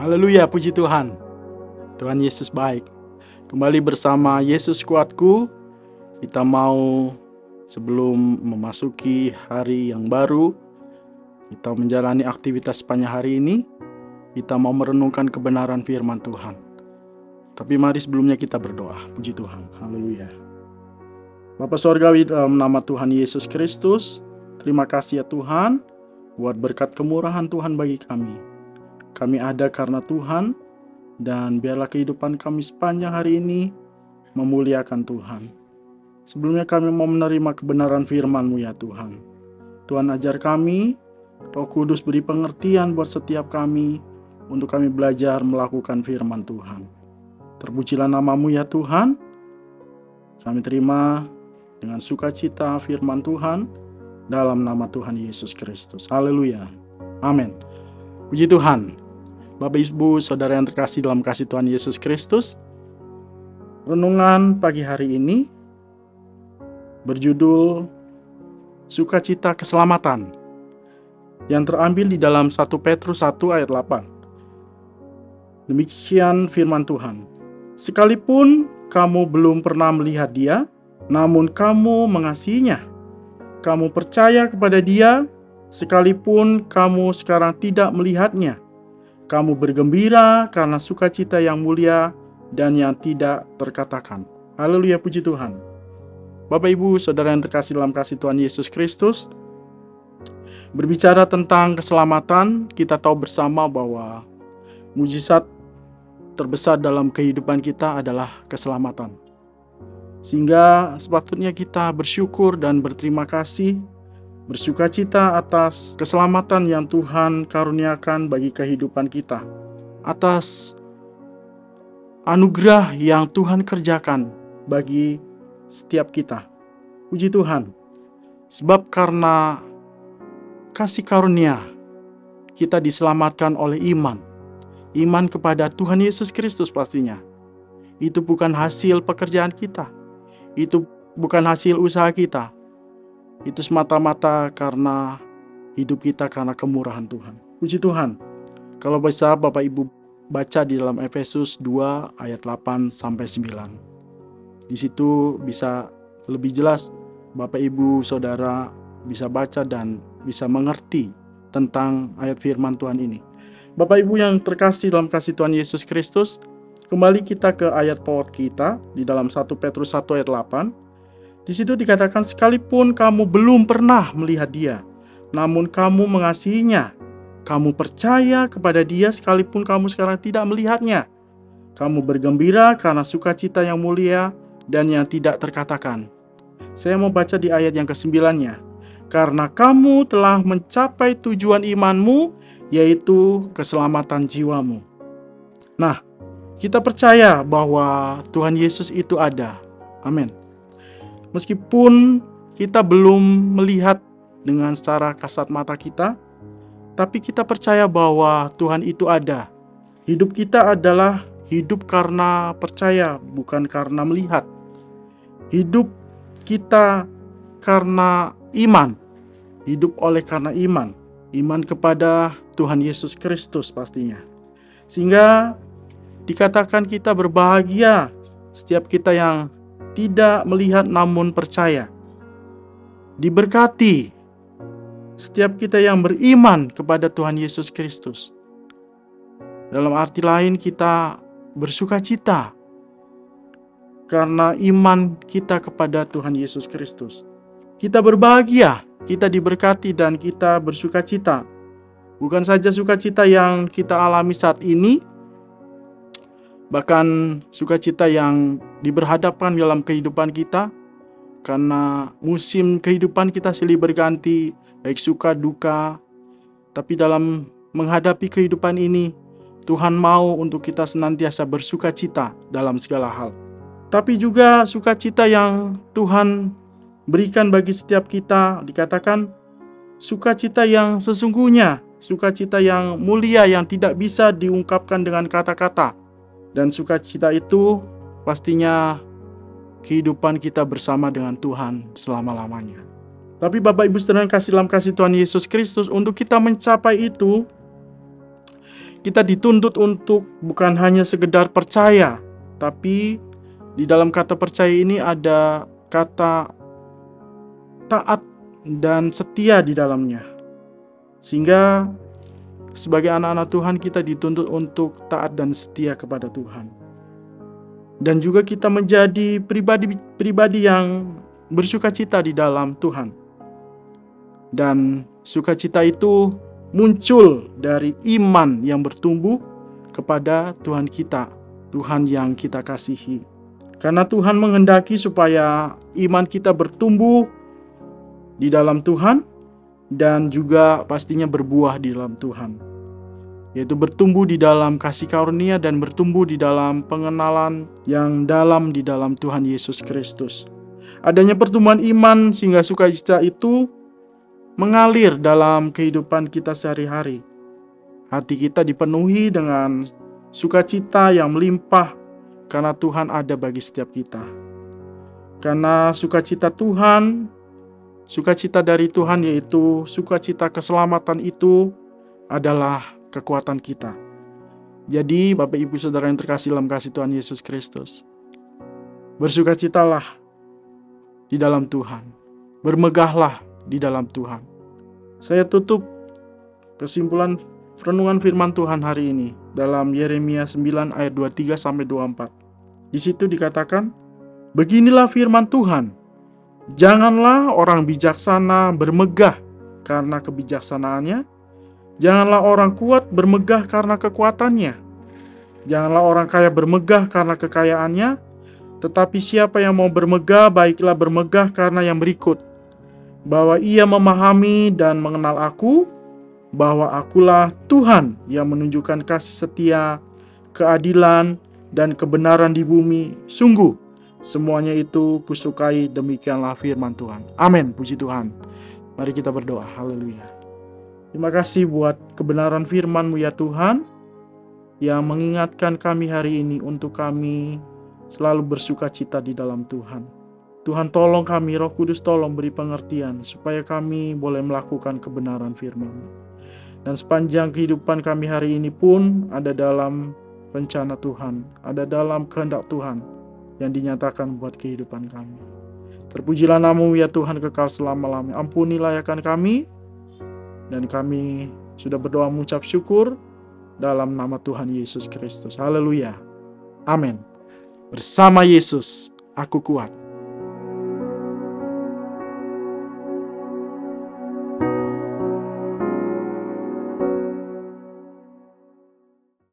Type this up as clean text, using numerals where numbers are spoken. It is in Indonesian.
Haleluya, puji Tuhan. Tuhan Yesus baik. Kembali bersama Yesus Kuatku. Kita mau sebelum memasuki hari yang baru, kita menjalani aktivitas sepanjang hari ini, kita mau merenungkan kebenaran firman Tuhan. Tapi mari sebelumnya kita berdoa. Puji Tuhan. Haleluya. Bapa Sorgawi, dalam nama Tuhan Yesus Kristus, terima kasih ya Tuhan buat berkat kemurahan Tuhan bagi kami. Kami ada karena Tuhan, dan biarlah kehidupan kami sepanjang hari ini memuliakan Tuhan. Sebelumnya kami mau menerima kebenaran firman-Mu ya Tuhan. Tuhan ajar kami, Roh Kudus beri pengertian buat setiap kami, untuk kami belajar melakukan firman Tuhan. Terpujilah nama-Mu ya Tuhan. Kami terima dengan sukacita firman Tuhan, dalam nama Tuhan Yesus Kristus. Haleluya. Amin. Puji Tuhan. Bapak Ibu Saudara yang terkasih dalam kasih Tuhan Yesus Kristus, renungan pagi hari ini berjudul Sukacita Keselamatan, yang terambil di dalam 1 Petrus 1 ayat 8. Demikian firman Tuhan. Sekalipun kamu belum pernah melihat Dia, namun kamu mengasihinya. Kamu percaya kepada Dia, sekalipun kamu sekarang tidak melihatnya. Kamu bergembira karena sukacita yang mulia dan yang tidak terkatakan. Haleluya, puji Tuhan. Bapak Ibu Saudara yang terkasih dalam kasih Tuhan Yesus Kristus, berbicara tentang keselamatan, kita tahu bersama bahwa mujizat terbesar dalam kehidupan kita adalah keselamatan. Sehingga sepatutnya kita bersyukur dan berterima kasih, bersukacita atas keselamatan yang Tuhan karuniakan bagi kehidupan kita, atas anugerah yang Tuhan kerjakan bagi setiap kita. Puji Tuhan, sebab karena kasih karunia kita diselamatkan oleh iman kepada Tuhan Yesus Kristus. Pastinya itu bukan hasil pekerjaan kita, itu bukan hasil usaha kita. Itu semata-mata karena hidup kita karena kemurahan Tuhan. Puji Tuhan. Kalau bisa Bapak Ibu baca di dalam Efesus 2 ayat 8 sampai 9. Di situ bisa lebih jelas Bapak Ibu Saudara bisa baca dan bisa mengerti tentang ayat firman Tuhan ini. Bapak Ibu yang terkasih dalam kasih Tuhan Yesus Kristus, kembali kita ke ayat pokok kita di dalam 1 Petrus 1 ayat 8. Di situ dikatakan, sekalipun kamu belum pernah melihat Dia, namun kamu mengasihinya. Kamu percaya kepada Dia sekalipun kamu sekarang tidak melihatnya. Kamu bergembira karena sukacita yang mulia dan yang tidak terkatakan. Saya mau baca di ayat yang ke-9-nya. Karena kamu telah mencapai tujuan imanmu, yaitu keselamatan jiwamu. Nah, kita percaya bahwa Tuhan Yesus itu ada. Amin. Meskipun kita belum melihat dengan secara kasat mata kita, tapi kita percaya bahwa Tuhan itu ada. Hidup kita adalah hidup karena percaya, bukan karena melihat. Hidup kita karena iman. Hidup oleh karena iman. Iman kepada Tuhan Yesus Kristus pastinya. Sehingga dikatakan kita berbahagia, setiap kita yang tidak melihat namun percaya. Diberkati setiap kita yang beriman kepada Tuhan Yesus Kristus. Dalam arti lain kita bersukacita karena iman kita kepada Tuhan Yesus Kristus. Kita berbahagia, kita diberkati dan kita bersukacita. Bukan saja sukacita yang kita alami saat ini, bahkan sukacita yang diberhadapkan dalam kehidupan kita, karena musim kehidupan kita silih berganti, baik suka duka. Tapi dalam menghadapi kehidupan ini, Tuhan mau untuk kita senantiasa bersukacita dalam segala hal. Tapi juga sukacita yang Tuhan berikan bagi setiap kita, dikatakan sukacita yang sesungguhnya, sukacita yang mulia yang tidak bisa diungkapkan dengan kata-kata. Dan sukacita itu pastinya kehidupan kita bersama dengan Tuhan selama-lamanya. Tapi Bapak Ibu Saudara yang kasih dalam kasih Tuhan Yesus Kristus, untuk kita mencapai itu, Kita dituntut untuk bukan hanya sekedar percaya, tapi di dalam kata percaya ini ada kata taat dan setia di dalamnya. Sehingga sebagai anak-anak Tuhan kita dituntut untuk taat dan setia kepada Tuhan. Dan juga kita menjadi pribadi yang bersukacita di dalam Tuhan. Dan sukacita itu muncul dari iman yang bertumbuh kepada Tuhan kita, Tuhan yang kita kasihi. Karena Tuhan menghendaki supaya iman kita bertumbuh di dalam Tuhan dan juga pastinya berbuah di dalam Tuhan. Yaitu bertumbuh di dalam kasih karunia dan bertumbuh di dalam pengenalan yang dalam di dalam Tuhan Yesus Kristus. Adanya pertumbuhan iman sehingga sukacita itu mengalir dalam kehidupan kita sehari-hari. Hati kita dipenuhi dengan sukacita yang melimpah karena Tuhan ada bagi setiap kita. Karena sukacita Tuhan, sukacita dari Tuhan yaitu sukacita keselamatan itu adalah kekuatan kita. Jadi Bapak Ibu Saudara yang terkasih dalam kasih Tuhan Yesus Kristus, bersukacitalah di dalam Tuhan, bermegahlah di dalam Tuhan. Saya tutup kesimpulan renungan firman Tuhan hari ini dalam Yeremia 9 ayat 23 sampai 24. Di situ dikatakan, beginilah firman Tuhan, janganlah orang bijaksana bermegah karena kebijaksanaannya, janganlah orang kuat bermegah karena kekuatannya, janganlah orang kaya bermegah karena kekayaannya, tetapi siapa yang mau bermegah, baiklah bermegah karena yang berikut, bahwa ia memahami dan mengenal aku, bahwa akulah Tuhan yang menunjukkan kasih setia, keadilan, dan kebenaran di bumi. Sungguh, semuanya itu kusukai, demikianlah firman Tuhan. Amin, puji Tuhan. Mari kita berdoa, haleluya. Terima kasih buat kebenaran firman-Mu ya Tuhan, yang mengingatkan kami hari ini untuk kami selalu bersukacita di dalam Tuhan. Tuhan tolong kami, Roh Kudus tolong beri pengertian, supaya kami boleh melakukan kebenaran firman-Mu. Dan sepanjang kehidupan kami hari ini pun ada dalam rencana Tuhan, ada dalam kehendak Tuhan yang dinyatakan buat kehidupan kami. Terpujilah nama-Mu ya Tuhan kekal selama-lamanya. Ampunilah ya kan kami, dan kami sudah berdoa mengucap syukur dalam nama Tuhan Yesus Kristus. Haleluya. Amin. Bersama Yesus, aku kuat.